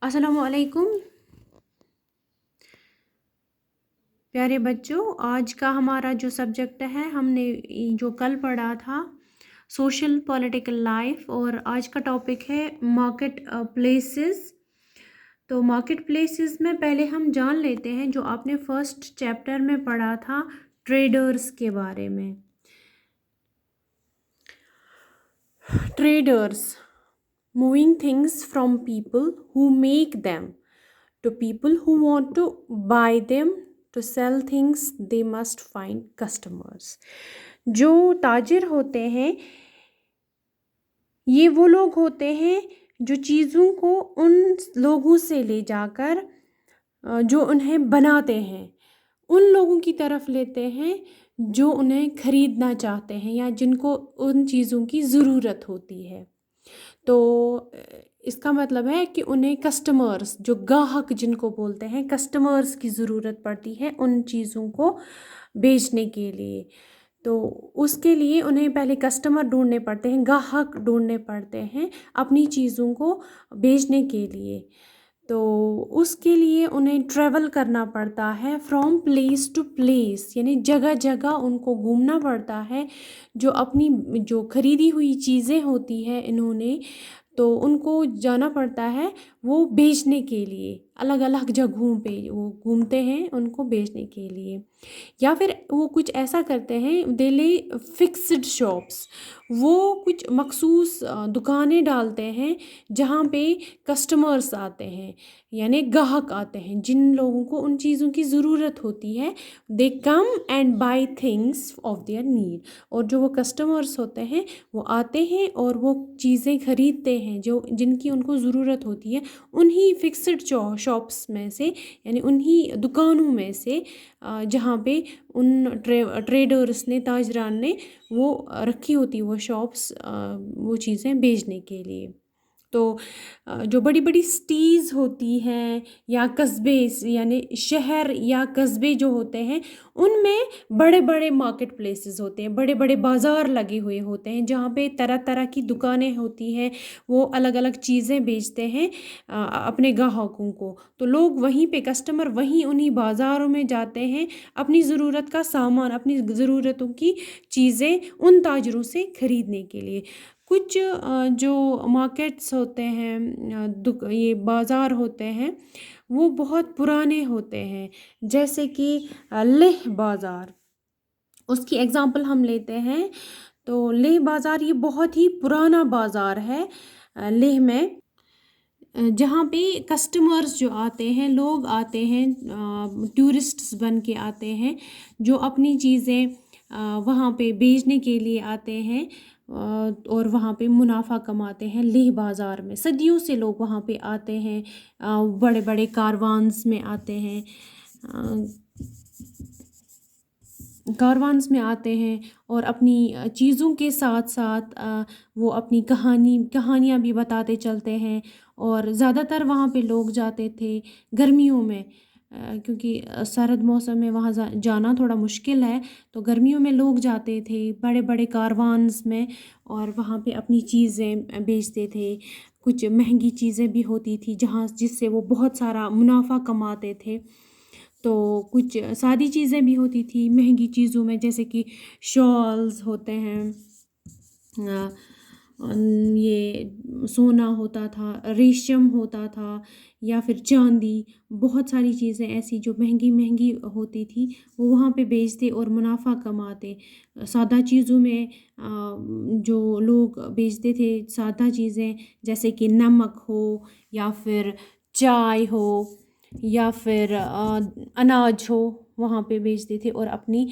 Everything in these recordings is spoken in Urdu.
السلام علیکم پیارے بچوں، آج کا ہمارا جو سبجیکٹ ہے ہم نے جو کل پڑھا تھا سوشل پولیٹیکل لائف، اور آج کا ٹاپک ہے مارکیٹ پلیسز۔ تو مارکیٹ پلیسز میں پہلے ہم جان لیتے ہیں جو آپ نے فرسٹ چیپٹر میں پڑھا تھا ٹریڈرز کے بارے میں۔ Traders moving things from people who make them to people who want to buy them to sell things they must find customers۔ جو تاجر ہوتے ہیں یہ وہ لوگ ہوتے ہیں جو چیزوں کو ان لوگوں سے لے جا کر جو انہیں بناتے ہیں ان لوگوں کی طرف لیتے ہیں جو انہیں خریدنا چاہتے ہیں یا جن کو ان چیزوں کی ضرورت ہوتی ہے۔ تو اس کا مطلب ہے کہ انہیں کسٹمرز، جو گاہک جن کو بولتے ہیں، کسٹمرز کی ضرورت پڑتی ہے ان چیزوں کو بیچنے کے لیے۔ تو اس کے لیے انہیں پہلے کسٹمر ڈھونڈنے پڑتے ہیں، گاہک ڈھونڈنے پڑتے ہیں اپنی چیزوں کو بیچنے کے لیے۔ تو اس کے لیے انہیں ٹریول کرنا پڑتا ہے فرام پلیس ٹو پلیس، یعنی جگہ جگہ ان کو گھومنا پڑتا ہے۔ جو اپنی جو خریدی ہوئی چیزیں ہوتی ہے انہوں نے، تو ان کو جانا پڑتا ہے وہ بیچنے کے لیے، الگ الگ جگہوں پہ وہ گھومتے ہیں ان کو بیچنے کے لیے۔ یا پھر وہ کچھ ایسا کرتے ہیں، دے لے فکسڈ شاپس، وہ کچھ مخصوص دکانیں ڈالتے ہیں جہاں پہ کسٹمرز آتے ہیں، یعنی گاہک آتے ہیں جن لوگوں کو ان چیزوں کی ضرورت ہوتی ہے۔ They come and buy things of their need, اور جو وہ کسٹمرز ہوتے ہیں وہ آتے ہیں اور وہ چیزیں خریدتے ہیں جو جن کی ان کو ضرورت ہوتی ہے انہی فکسڈ شاپس میں سے، یعنی انہی دکانوں میں سے جہاں پہ ان ٹریڈرز نے، تاجران نے وہ رکھی ہوتی وہ شاپس وہ چیزیں بیچنے کے لیے۔ تو جو بڑی بڑی سٹیز ہوتی ہیں یا قصبے، یعنی شہر یا قصبے جو ہوتے ہیں ان میں بڑے بڑے مارکیٹ پلیسز ہوتے ہیں، بڑے بڑے بازار لگے ہوئے ہوتے ہیں جہاں پہ طرح طرح کی دکانیں ہوتی ہیں، وہ الگ الگ چیزیں بیچتے ہیں اپنے گاہکوں کو۔ تو لوگ وہیں پہ، کسٹمر وہیں انہی بازاروں میں جاتے ہیں اپنی ضرورت کا سامان، اپنی ضرورتوں کی چیزیں ان تاجروں سے خریدنے کے لیے۔ کچھ جو مارکیٹس ہوتے ہیں، یہ بازار ہوتے ہیں، وہ بہت پرانے ہوتے ہیں، جیسے کہ لیہ بازار، اس کی ایگزامپل ہم لیتے ہیں۔ تو لیہ بازار یہ بہت ہی پرانا بازار ہے لیہ میں، جہاں پہ کسٹمرز جو آتے ہیں، لوگ آتے ہیں، ٹورسٹس بن کے آتے ہیں جو اپنی چیزیں وہاں پہ بیچنے کے لیے آتے ہیں اور وہاں پہ منافع کماتے ہیں۔ لیہ بازار میں صدیوں سے لوگ وہاں پہ آتے ہیں، بڑے بڑے کاروانز میں آتے ہیں، اور اپنی چیزوں کے ساتھ ساتھ وہ اپنی کہانیاں بھی بتاتے چلتے ہیں۔ اور زیادہ تر وہاں پہ لوگ جاتے تھے گرمیوں میں، کیونکہ سرد موسم میں وہاں جانا تھوڑا مشکل ہے، تو گرمیوں میں لوگ جاتے تھے بڑے بڑے کاروانز میں اور وہاں پہ اپنی چیزیں بیچتے تھے۔ کچھ مہنگی چیزیں بھی ہوتی تھی جس سے وہ بہت سارا منافع کماتے تھے۔ تو کچھ سادی چیزیں بھی ہوتی تھی مہنگی چیزوں میں، جیسے کہ شالز ہوتے ہیں، یہ سونا ہوتا تھا، ریشم ہوتا تھا، یا پھر چاندی، بہت ساری چیزیں ایسی جو مہنگی ہوتی تھی وہ وہاں پہ بیچتے اور منافع کماتے۔ سادہ چیزوں میں جو لوگ بیچتے تھے، سادہ چیزیں جیسے کہ نمک ہو یا پھر چائے ہو یا پھر اناج ہو، وہاں پہ بیچتے تھے اور اپنی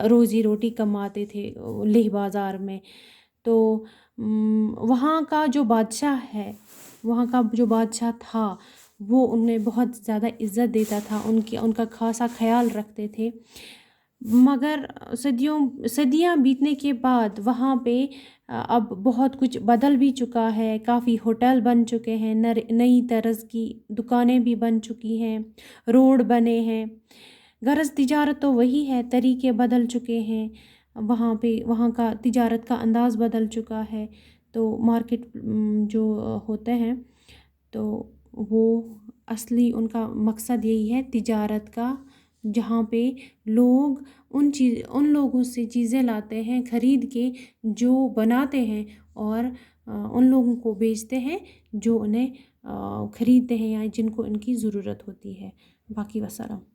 روزی روٹی کماتے تھے لیہ بازار میں۔ تو وہاں کا جو بادشاہ تھا وہ انہیں بہت زیادہ عزت دیتا تھا، ان کا خاصا خیال رکھتے تھے۔ مگر صدیاں بیتنے کے بعد وہاں پہ اب بہت کچھ بدل بھی چکا ہے، کافی ہوٹل بن چکے ہیں، نئی طرز کی دکانیں بھی بن چکی ہیں، روڈ بنے ہیں۔ غرض تجارت تو وہی ہے، طریقے بدل چکے ہیں، وہاں کا تجارت کا انداز بدل چکا ہے۔ تو مارکیٹ جو ہوتے ہیں تو وہ اصلی ان کا مقصد یہی ہے تجارت کا، جہاں پہ لوگ ان لوگوں سے چیزیں لاتے ہیں خرید کے جو بناتے ہیں، اور ان لوگوں کو بیچتے ہیں جو انہیں خریدتے ہیں یا جن کو ان کی ضرورت ہوتی ہے۔ باقی وسلام۔